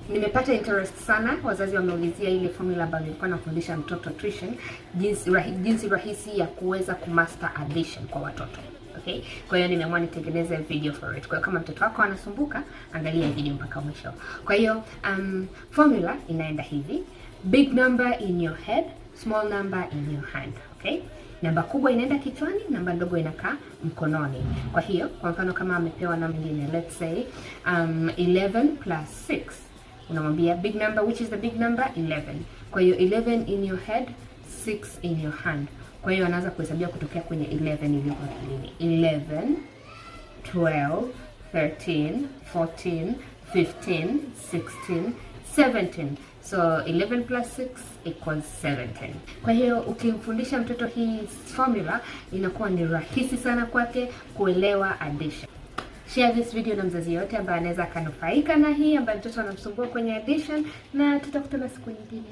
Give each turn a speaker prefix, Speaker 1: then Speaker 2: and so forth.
Speaker 1: Nimepata interest sana, wazazi wameulizia ile formula ambayo nilikuwa nafundisha mtoto tuition, jinsi rahisi ya kuweza kumaster addition kwa watoto. Okay? Kwa hiyo nimeamua nitengeneze video for it. Kwa hiyo kama mtoto wako anasumbuka, angalia video mpaka mwisho. Kwa hiyo formula inaenda hivi: big number in your head, small number in your hand. Okay? Namba kubwa inaenda kichwani, namba ndogo inakaa mkononi. Kwa hiyo kwa mfano kama amepewa namba nyingine, let's say 11 plus 6. Unamwambia big number, which is the big number? 11. Kwa hiyo 11 in your head, 6 in your hand. Kwa hiyo anaanza kuhesabia kutokea kwenye 11 iliyo kwa akilini. 11, 12, 13, 14, 15, 16, 17. So 11 plus 6 equals 17. Kwa hiyo ukimfundisha mtoto hii formula, inakuwa ni rahisi sana kwake kuelewa addition. Share this video na mzazi yote ambaye anaweza akanufaika na hii, ambaye mtoto anamsumbua kwenye addition, na tutakutana siku nyingine.